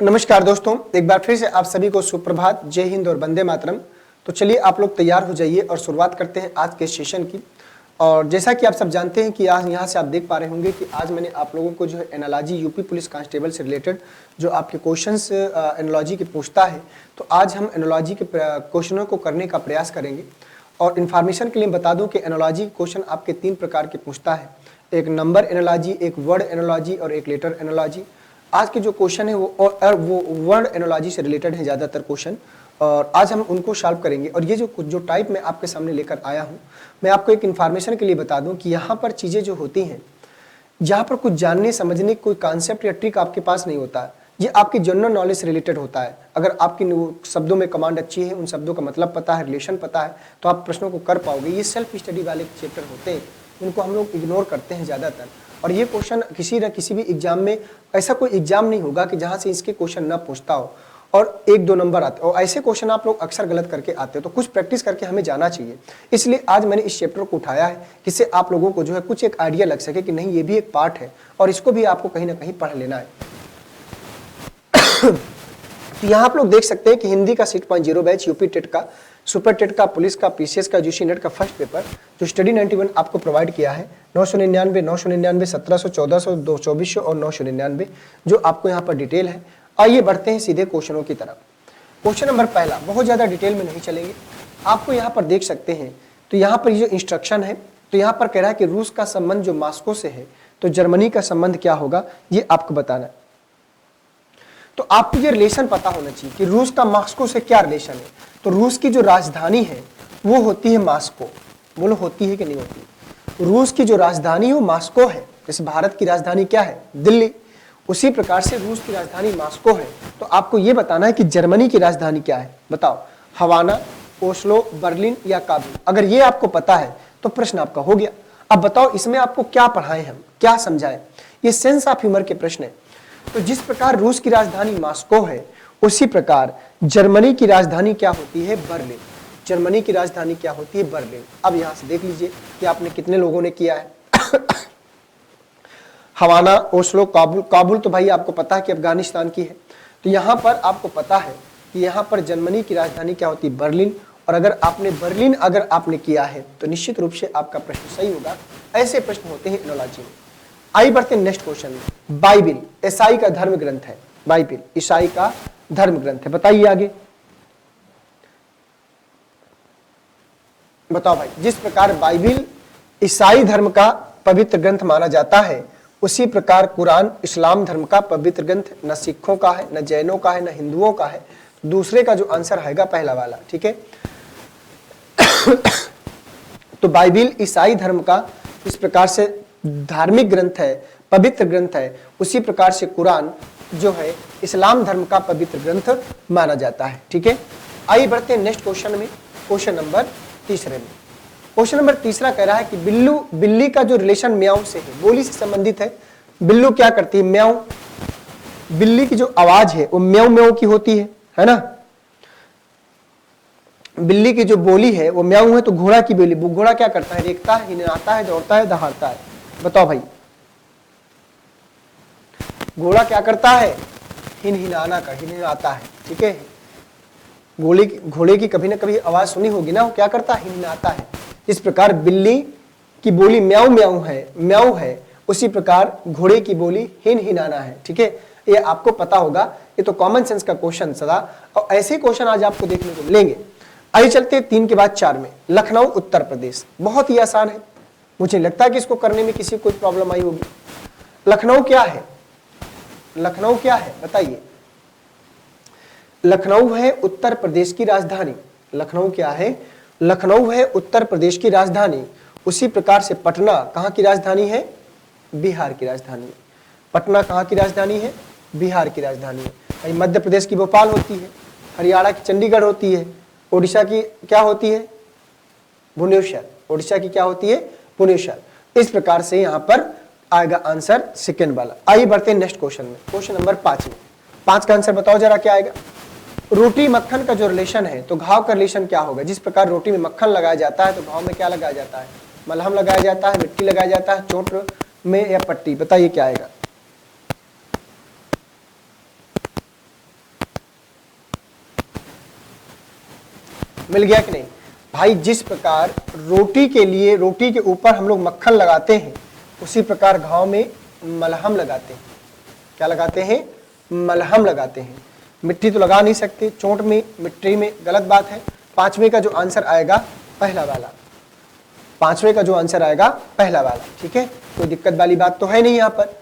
नमस्कार दोस्तों, एक बार फिर से आप सभी को सुप्रभात, जय हिंद और वंदे मातरम। तो चलिए आप लोग तैयार हो जाइए और शुरुआत करते हैं आज के सेशन की। और जैसा कि आप सब जानते हैं कि आज यहाँ से आप देख पा रहे होंगे कि आज मैंने आप लोगों को जो है एनालॉजी यूपी पुलिस कांस्टेबल से रिलेटेड जो आपके क्वेश्चंस एनालॉजी के पूछता है, तो आज हम एनालॉजी के क्वेश्चनों को करने का प्रयास करेंगे। और इन्फॉर्मेशन के लिए बता दूं कि एनालॉजी क्वेश्चन आपके 3 प्रकार के पूछता है, एक नंबर एनालॉजी, एक वर्ड एनालॉजी और एक लेटर एनालॉजी। आज के जो क्वेश्चन है वो वर्ड एनालॉजी से रिलेटेड है ज़्यादातर क्वेश्चन, और आज हम उनको सॉल्व करेंगे। और ये जो टाइप मैं आपके सामने लेकर आया हूँ, मैं आपको एक इन्फॉर्मेशन के लिए बता दूं कि यहाँ पर चीज़ें जो होती हैं, जहाँ पर कुछ जानने समझने कोई कॉन्सेप्ट या ट्रिक आपके पास नहीं होता है, ये आपकी जनरल नॉलेज से रिलेटेड होता है। अगर आपकी शब्दों में कमांड अच्छी है, उन शब्दों का मतलब पता है, रिलेशन पता है, तो आप प्रश्नों को कर पाओगे। ये सेल्फ स्टडी वाले चैप्टर होते हैं, उनको हम लोग इग्नोर करते हैं ज़्यादातर। और ये क्वेश्चन किसी न किसी भी एग्जाम में, ऐसा कोई एग्जाम नहीं होगा कि जहाँ से इसके क्वेश्चन ना पूछता हो और 1-2 नंबर आते, और ऐसे क्वेश्चन आप लोग अक्सर गलत करके आते हो। तो कुछ प्रैक्टिस करके हमें जाना चाहिए, इसलिए आज मैंने इस चैप्टर को उठाया है, जिससे आप लोगों को जो है कुछ एक आइडिया लग सके कि नहीं, ये भी एक पार्ट है और इसको भी आपको कहीं ना कहीं पढ़ लेना है। तो यहाँ आप लोग देख सकते हैं कि हिंदी का 6.0 बैच, यूपी टेट का, सुपर टेट का, पुलिस का, पीसीएस का, यूजी नेट का फर्स्ट पेपर जो स्टडी 91 आपको प्रोवाइड किया है, 999, 999, 1700, 1400, 2400 और 999 जो आपको यहाँ पर डिटेल है। आइए बढ़ते हैं सीधे क्वेश्चनों की तरफ। क्वेश्चन नंबर पहला, बहुत ज़्यादा डिटेल में नहीं चलेंगे, आपको यहाँ पर देख सकते हैं। तो यहाँ पर ये जो इंस्ट्रक्शन है, तो यहाँ पर कह रहा है कि रूस का संबंध जो मॉस्को से है, तो जर्मनी का संबंध क्या होगा, ये आपको बताना है। तो आपको ये रिलेशन पता होना चाहिए कि रूस का मॉस्को से क्या रिलेशन है। तो रूस की जो राजधानी है वो होती है मॉस्को। बोलो, होती है कि नहीं होती? रूस की जो राजधानी है वो मॉस्को है। जैसे भारत की राजधानी क्या है? दिल्ली। उसी प्रकार से रूस की राजधानी मॉस्को है। तो आपको ये बताना है कि जर्मनी की राजधानी क्या है। बताओ, हवाना, ओस्लो, बर्लिन या काबुल। अगर ये आपको पता है तो प्रश्न आपका हो गया। अब बताओ इसमें आपको क्या पढ़ाएं, हम क्या समझाएं। ये सेंस ऑफ ह्यूमर के प्रश्न है। तो जिस प्रकार रूस की राजधानी मॉस्को है, उसी प्रकार जर्मनी की राजधानी क्या होती है? बर्लिन। जर्मनी की राजधानी क्या होती है? बर्लिन। अब यहां से देख लीजिए कि आपने कितने लोगों ने किया है। हवाना, ओस्लो, काबुल। काबुल तो भाई आपको पता है कि अफगानिस्तान की है। तो यहां पर आपको पता है कि यहां पर जर्मनी की राजधानी क्या होती है? बर्लिन। और अगर आपने बर्लिन किया है तो निश्चित रूप से आपका प्रश्न सही होगा। ऐसे प्रश्न होते हैं एनालॉजी में। आइए बढ़ते हैं नेक्स्ट क्वेश्चन में। बाइबिल ईसाई का धर्म ग्रंथ है। बाइबिल ईसाई का धर्म ग्रंथ है। बताइए आगे। बताओ भाई, जिस प्रकार बाइबिल ईसाई धर्म का पवित्र ग्रंथ माना जाता है, उसी प्रकार कुरान इस्लाम धर्म का पवित्र ग्रंथ न सिखों का है, न जैनों का है, न हिंदुओं का है। दूसरे का जो आंसर आएगा पहला वाला, ठीक है। तो बाइबिल ईसाई धर्म का इस प्रकार से धार्मिक ग्रंथ है, पवित्र ग्रंथ है, उसी प्रकार से कुरान जो है इस्लाम धर्म का पवित्र ग्रंथ माना जाता है, ठीक है। आइए बढ़ते हैं नेक्स्ट क्वेश्चन में, क्वेश्चन नंबर तीसरे में। क्वेश्चन नंबर तीसरा कह रहा है कि बिल्ली का जो रिलेशन म्याऊ से है, बोली से संबंधित है। बिल्लू क्या करती है? म्याऊ। बिल्ली की जो आवाज है वो म्याऊ म्याऊ की होती है ना। बिल्ली की जो बोली है वो म्याऊ है। तो घोड़ा की बोली, घोड़ा क्या करता है? रेंगता है, हिनहाता है, दौड़ता है, दहाड़ता है। बताओ भाई, घोड़ा क्या करता है? हिनहाता है, ठीक है। घोड़े की कभी ना कभी आवाज सुनी होगी ना, वो क्या करता है? हिनहाता है। इस प्रकार बिल्ली की बोली म्याऊ म्याऊ है, उसी प्रकार घोड़े की बोली हिनहाना है, ठीक है। ये आपको पता होगा, ये तो कॉमन सेंस का क्वेश्चन सदा, और ऐसे क्वेश्चन आज आपको देखने को मिलेंगे। आइए चलते हैं 3 के बाद 4 में। लखनऊ उत्तर प्रदेश, बहुत ही आसान है, मुझे लगता है कि इसको करने में किसी को कोई प्रॉब्लम आई होगी। लखनऊ क्या है? लखनऊ क्या है बताइए? लखनऊ है उत्तर प्रदेश की राजधानी। लखनऊ क्या है? लखनऊ है उत्तर प्रदेश की राजधानी। उसी प्रकार से पटना कहाँ की राजधानी है? बिहार की राजधानी है। पटना कहाँ की राजधानी है? बिहार की राजधानी है। मध्य प्रदेश की भोपाल होती है, हरियाणा की चंडीगढ़ होती है, ओडिशा की क्या होती है? भुवनेश्वर। ओडिशा की क्या होती है? भुवनेश्वर। इस प्रकार से यहाँ पर आएगा आंसर सेकेंड वाला। आइए बढ़ते हैं नेक्स्ट क्वेश्चन में, क्वेश्चन नंबर 5 में। 5 का आंसर बताओ जरा क्या आएगा? रोटी मक्खन का जो रिलेशन है, तो घाव का रिलेशन क्या होगा? जिस प्रकार रोटी में मक्खन लगाया जाता है, तो घाव में क्या लगाया जाता है? मलहम लगाया जाता है, मिट्टी लगाया जाता है, चोट में या पट्टी। बताइए क्या आएगा? मिल गया कि नहीं भाई? जिस प्रकार रोटी के लिए, रोटी के ऊपर हम लोग मक्खन लगाते हैं, उसी प्रकार घाव में मलहम लगाते हैं। क्या लगाते हैं? मलहम लगाते हैं। मिट्टी तो लगा नहीं सकते, चोट में मिट्टी में गलत बात है। पांचवें का जो आंसर आएगा पहला वाला, पांचवें का जो आंसर आएगा पहला वाला। ठीक है, कोई दिक्कत वाली बात तो है नहीं यहाँ पर।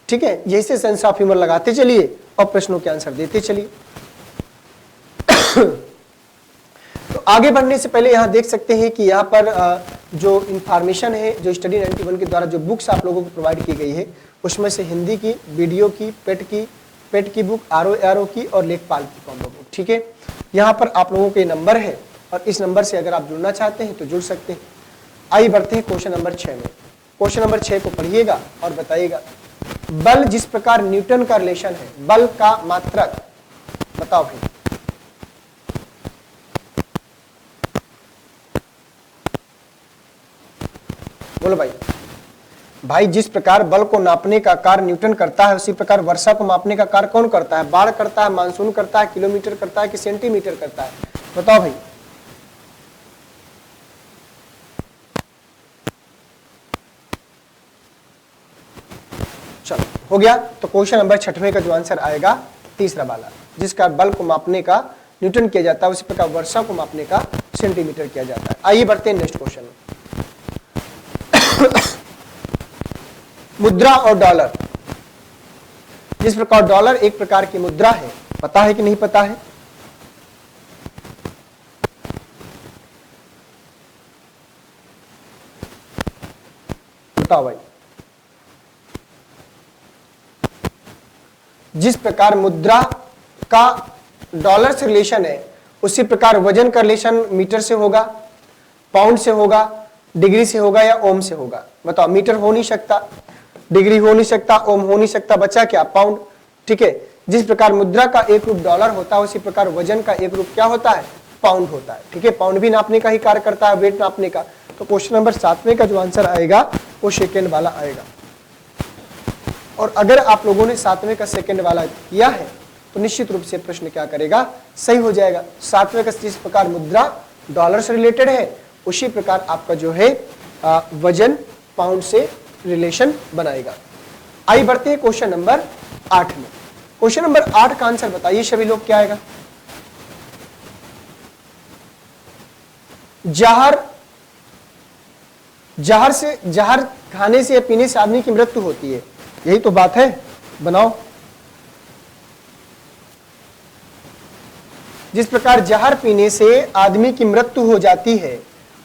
ठीक है, यही से सेंस ऑफ ह्यूमर लगाते चलिए और प्रश्नों के आंसर देते चलिए। तो आगे बढ़ने से पहले यहाँ देख सकते हैं कि यहाँ पर जो इंफॉर्मेशन है, जो स्टडी 91 के द्वारा जो बुक्स आप लोगों को प्रोवाइड की गई है, उसमें से हिंदी की, वीडियो की, पेट की बुक, आरओ की और लेखपाल की कॉम्बो बुक। ठीक है, यहाँ पर आप लोगों के नंबर है और इस नंबर से अगर आप जुड़ना चाहते हैं तो जुड़ सकते हैं। आइए बढ़ते हैं क्वेश्चन नंबर 6 में। क्वेश्चन नंबर 6 को पढ़िएगा और बताइएगा, बल जिस प्रकार न्यूटन का रिलेशन है, बल का मात्रक बताओ भाई। बोलो भाई। भाई जिस प्रकार बल को नापने का कार्य न्यूटन करता है, उसी प्रकार वर्षा को मापने का कार्य कौन करता है? बाढ़ करता है, मानसून करता है, किलोमीटर करता है कि सेंटीमीटर करता है? बताओ भाई। चलो हो गया। तो क्वेश्चन नंबर 6वें का जो आंसर आएगा तीसरा वाला, जिसका बल को मापने का न्यूटन किया जाता है, उसी प्रकार वर्षा को मापने का सेंटीमीटर किया जाता है। आइए बढ़ते हैं नेक्स्ट क्वेश्चन में। मुद्रा और डॉलर। जिस प्रकार डॉलर एक प्रकार की मुद्रा है, पता है कि नहीं पता है? बताओ भाई। जिस प्रकार मुद्रा का डॉलर से रिलेशन है, उसी प्रकार वजन का रिलेशन मीटर से होगा, पाउंड से होगा, डिग्री से होगा या ओम से होगा? बताओ। मीटर हो नहीं सकता, डिग्री हो नहीं सकता, ओम हो नहीं सकता, बचा क्या? पाउंड। ठीक है, जिस प्रकार मुद्रा का एक रूप डॉलर होता है, उसी प्रकार वजन का एक रूप क्या होता है? पाउंड होता है। ठीक है, पाउंड भी नापने का ही कार्य करता है, वेट नापने का। तो क्वेश्चन नंबर 7वें का जो आंसर आएगा वो सेकेंड वाला आएगा। और अगर आप लोगों ने 7वें का सेकेंड वाला किया है तो निश्चित रूप से प्रश्न क्या करेगा? सही हो जाएगा। 7वें का जिस प्रकार मुद्रा डॉलर से रिलेटेड है, उसी प्रकार आपका जो है वजन पाउंड से रिलेशन बनाएगा। आइए बढ़ते हैं क्वेश्चन नंबर 8 में। क्वेश्चन नंबर 8 का आंसर बताइए सभी लोग, क्या आएगा? जहर खाने से या पीने से आदमी की मृत्यु होती है, यही तो बात है। बनाओ। जिस प्रकार जहर पीने से आदमी की मृत्यु हो जाती है,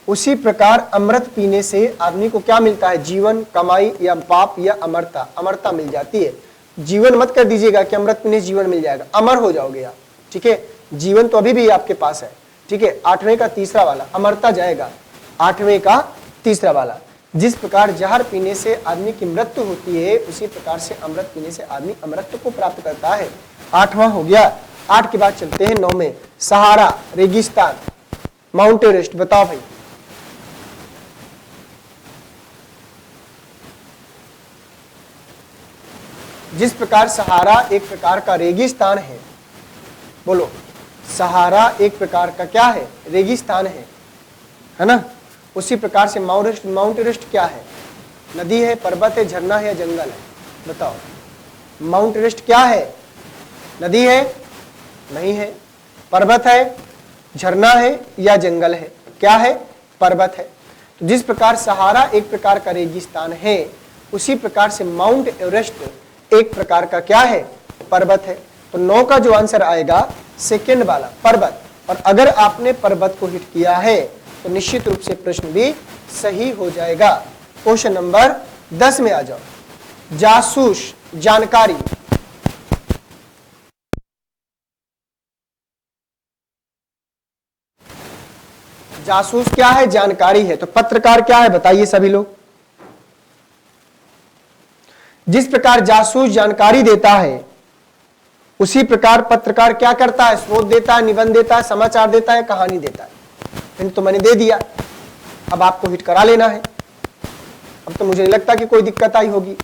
उसी प्रकार अमृत पीने से आदमी को क्या मिलता है? जीवन, कमाई या पाप या अमरता? अमरता मिल जाती है। जीवन मत कर दीजिएगा कि अमृत पीने से जीवन मिल जाएगा, अमर हो जाओगे आप। ठीक है, जीवन तो अभी भी आपके पास है। ठीक है, 8वें का तीसरा वाला अमरता जाएगा। 8वें का तीसरा वाला, जिस प्रकार जहर पीने से आदमी की मृत्यु होती है, उसी प्रकार से अमृत पीने से आदमी अमरत्व को प्राप्त करता है। 8वां हो गया। 8 के बाद चलते हैं 9 में। सहारा, रेगिस्तान, माउंट एवरेस्ट। बताओ भाई। जिस प्रकार सहारा एक प्रकार का रेगिस्तान है, बोलो। सहारा एक प्रकार का क्या है? रेगिस्तान है ना? उसी प्रकार से माउंट एवरेस्ट क्या है? नदी है, पर्वत है, झरना है या जंगल है? बताओ। माउंट एवरेस्ट क्या है? नदी है? नहीं है। पर्वत है, झरना है या जंगल है? क्या है? पर्वत है। तो जिस प्रकार सहारा एक प्रकार का रेगिस्तान है, उसी प्रकार से माउंट एवरेस्ट एक प्रकार का क्या है? पर्वत है। तो 9 का जो आंसर आएगा सेकेंड वाला, पर्वत। और अगर आपने पर्वत को हिट किया है तो निश्चित रूप से प्रश्न भी सही हो जाएगा। क्वेश्चन नंबर 10 में आ जाओ। जासूस, जानकारी। जासूस क्या है? जानकारी है। तो पत्रकार क्या है? बताइए सभी लोग। जिस प्रकार जासूस जानकारी देता है, उसी प्रकार पत्रकार क्या करता है? स्रोत देता है, निबंध देता है, समाचार देता है, कहानी देता है। हिंट तो मैंने दे दिया, अब आपको हिट करा लेना है। अब तो मुझे नहीं लगता कि कोई दिक्कत आई होगी।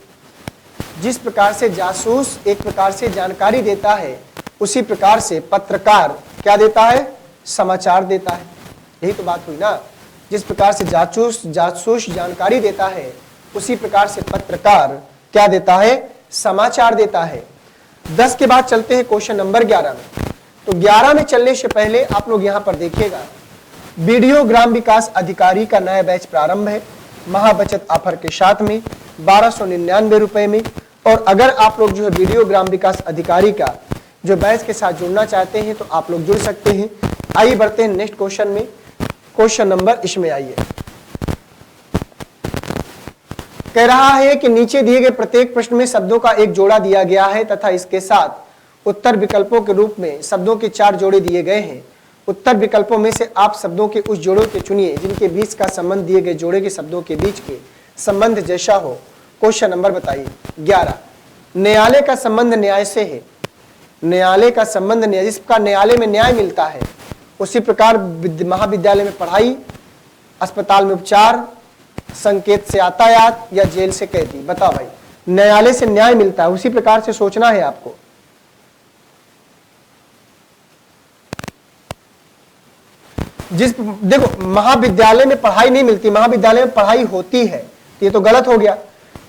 जिस प्रकार से जासूस एक प्रकार से जानकारी देता है, उसी प्रकार से पत्रकार क्या देता है? समाचार देता है। यही तो बात हुई ना। जिस प्रकार से जासूस जानकारी देता है, उसी प्रकार से पत्रकार क्या देता है, समाचार देता है। 10 के बाद चलते हैं क्वेश्चन नंबर 11 में। तो 11 में चलने से पहले आप लोग यहां पर देखिएगा, बीडीओ ग्राम विकास अधिकारी का नया बैच प्रारंभ है महाबचत ऑफर के साथ में 1299 रुपए में। और अगर आप लोग जो है बीडीओ ग्राम विकास अधिकारी का जो बैच के साथ जुड़ना चाहते हैं तो आप लोग जुड़ सकते हैं। आइए बढ़ते हैं नेक्स्ट क्वेश्चन में। क्वेश्चन नंबर इसमें आइए, कह रहा है कि नीचे दिए गए प्रत्येक प्रश्न में शब्दों का एक जोड़ा दिया गया है तथा इसके साथ उत्तर विकल्पों के रूप में शब्दों के 4 जोड़े दिए गए हैं। उत्तर विकल्पों में से आप शब्दों के उस जोड़ों के चुनिए जिनके बीच का संबंध दिए गए जोड़े के शब्दों के बीच के संबंध जैसा हो। क्वेश्चन नंबर बताइए 11, न्यायालय का संबंध न्याय से है। न्यायालय का संबंध न्याय, जिस प्रकार न्यायालय में न्याय मिलता है उसी प्रकार महाविद्यालय में पढ़ाई, अस्पताल में उपचार, संकेत से यातायात या जेल से कैदी। बताओ भाई, न्यायालय से न्याय मिलता है, उसी प्रकार से सोचना है आपको। देखो महाविद्यालय में पढ़ाई नहीं मिलती, महाविद्यालय में पढ़ाई होती है, ये तो गलत हो गया।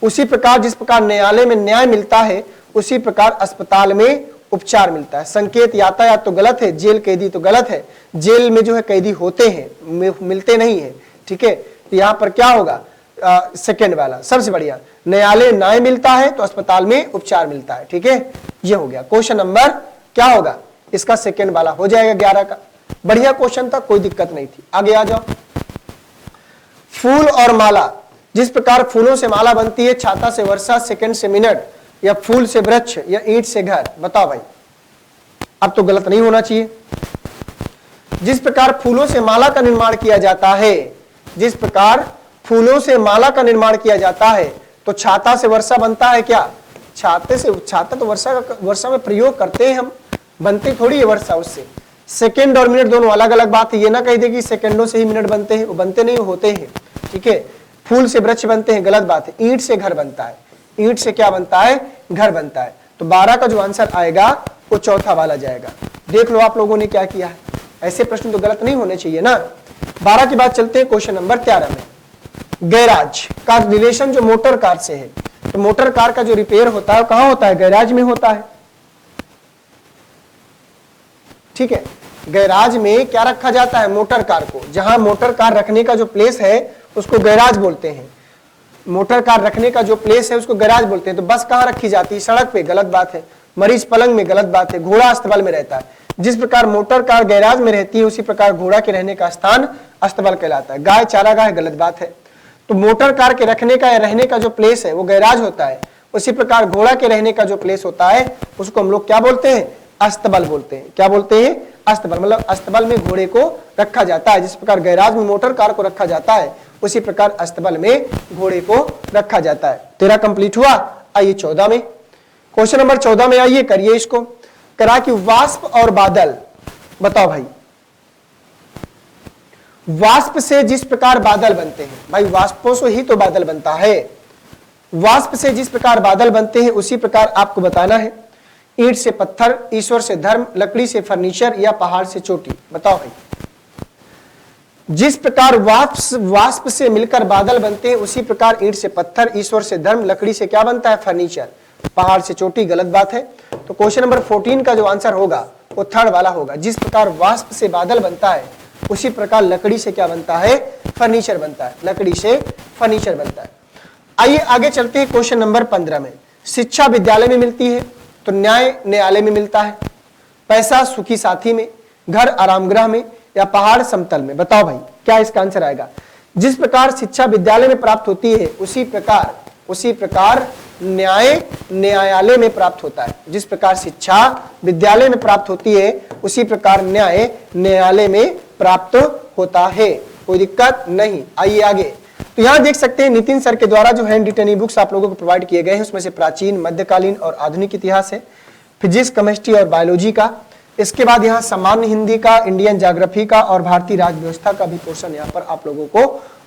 उसी प्रकार जिस प्रकार न्यायालय में न्याय मिलता है उसी प्रकार अस्पताल में उपचार मिलता है। संकेत यातायात तो गलत है, जेल कैदी तो गलत है। जेल में जो है कैदी होते हैं, मिलते नहीं है, ठीक है। तो यहां पर क्या होगा, सेकेंड वाला सबसे बढ़िया। न्यायालय न्याय मिलता है तो अस्पताल में उपचार मिलता है, ठीक है। ये हो गया क्वेश्चन नंबर, क्या होगा इसका सेकेंड वाला हो जाएगा 11 का। बढ़िया क्वेश्चन था, कोई दिक्कत नहीं थी। आगे आ जाओ। फूल और माला, जिस प्रकार फूलों से माला बनती है, छाता से वर्षा, सेकंड से मिनट, या फूल से वृक्ष, या ईंट से घर। बताओ भाई, अब तो गलत नहीं होना चाहिए। जिस प्रकार फूलों से माला का निर्माण किया जाता है, जिस प्रकार फूलों से माला का निर्माण किया जाता है, तो छाता से वर्षा बनता है क्या? छाता तो वर्षा में प्रयोग करते हैं हम, बनती थोड़ी है वर्षा उससे। सेकंड और मिनट दोनों अलग अलग बात है, ये ना कह दे कि सेकंडों से ही मिनट बनते हैं, वो बनते नहीं, होते हैं, ठीक है। फूल से वृक्ष बनते हैं, गलत बात है। ईंट से घर बनता है, ईंट से क्या बनता है? घर बनता है। तो 12 का जो आंसर आएगा वो चौथा वाला जाएगा। देख लो आप लोगों ने क्या किया है, ऐसे प्रश्न तो गलत नहीं होने चाहिए ना। 12 के बाद चलते हैं क्वेश्चन नंबर 13 में। गैराज का रिलेशन जो मोटर कार से है, तो मोटर कार का जो रिपेयर होता है कहां होता है? गैराज में होता है, ठीक है। गैराज में क्या रखा जाता है? मोटर कार को। जहां मोटर कार रखने का जो प्लेस है उसको गैराज बोलते हैं। मोटर कार रखने का जो प्लेस है उसको गैराज बोलते हैं। तो बस कहां रखी जाती है? सड़क पे, गलत बात है। मरीज पलंग में, गलत बात है। घोड़ा अस्तबल में रहता है। जिस प्रकार मोटर कार गैराज में रहती है उसी प्रकार घोड़ा के रहने का स्थान अस्तबल कहलाता है। गाय चारागाह, गलत बात है। तो मोटर कार के रखने का या रहने का जो प्लेस है वो गैराज होता है। उसी प्रकार घोड़ा के रहने का जो प्लेस होता है उसको हम लोग क्या बोलते हैं? अस्तबल बोलते हैं। क्या बोलते हैं? अस्तबल। मतलब अस्तबल में घोड़े को रखा जाता है। जिस प्रकार गैराज में मोटर कार को रखा जाता है उसी प्रकार अस्तबल में घोड़े को रखा जाता है। 13 कंप्लीट हुआ। आइए 14 में, क्वेश्चन नंबर 14 में आइए, करिए इसको। करा कि वाष्प और बादल, बताओ भाई, वाष्प से जिस प्रकार बादल बनते हैं, भाई वाष्पों से ही तो बादल बनता है। वाष्प से जिस प्रकार बादल बनते हैं उसी प्रकार आपको बताना है। ईंट से पत्थर, ईश्वर से धर्म, लकड़ी से फर्नीचर, या पहाड़ से चोटी। बताओ भाई, जिस प्रकार वाष्प से मिलकर बादल बनते हैं उसी प्रकार ईंट से पत्थर, ईश्वर से धर्म, लकड़ी से क्या बनता है? फर्नीचर, पहाड़ से चोटी, गलत बात है। तो क्वेश्चन नंबर 14 का जो आंसर होगा वो थर्ड वाला होगा। जिस प्रकार वाष्प से बादल बनता है उसी प्रकार लकड़ी से क्या बनता है? फर्नीचर बनता है। लकड़ी से फर्नीचर बनता है। आइए आगे चलते हैं क्वेश्चन नंबर 15 में। शिक्षा विद्यालय में मिलती है तो न्याय न्यायालय में मिलता है। पैसा सुखी साथी में, घर आरामगृह में, या पहाड़ समतल में। बताओ भाई क्या इसका आंसर आएगा? जिस प्रकार शिक्षा विद्यालय में प्राप्त होती है उसी प्रकार न्याय न्यायालय में प्राप्त होता है। जिस प्रकार शिक्षा विद्यालय में प्राप्त होती है उसी प्रकार न्याय न्यायालय में प्राप्त होता है। कोई दिक्कत नहीं। आइए आगे। तो यहां देख सकते हैं नितिन सर के द्वारा जो हैंड रिटन ई बुक्स आप लोगों को प्रोवाइड किए गए हैं उसमें से प्राचीन, मध्यकालीन और आधुनिक इतिहास है, फिजिक्स, केमिस्ट्री और बायोलॉजी का। इसके बाद यहाँ सामान्य हिंदी का, इंडियन ज्योग्राफी का और भारतीय राज्य व्यवस्था का भी पोर्शन यहाँ पर आप लोगों को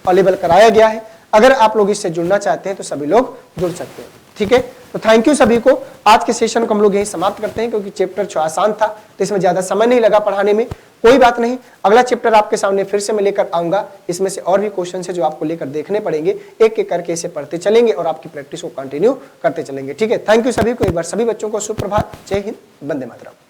अवेलेबल कराया गया है। अगर आप लोग इससे जुड़ना चाहते हैं तो सभी लोग जुड़ सकते हैं, ठीक है। तो थैंक यू सभी को। आज के सेशन को हम लोग यही समाप्त करते हैं क्योंकि चैप्टर आसान था तो इसमें ज्यादा समय नहीं लगा पढ़ाने में। कोई बात नहीं, अगला चैप्टर आपके सामने फिर से मैं लेकर आऊंगा। इसमें से और भी क्वेश्चन है जो आपको लेकर देखने पड़ेंगे, एक एक करके इसे पढ़ते चलेंगे और आपकी प्रैक्टिस को कंटिन्यू करते चलेंगे। ठीक है, थैंक यू सभी को एक बार, सभी बच्चों को सुप्रभात, जय हिंद, वंदे मातरम।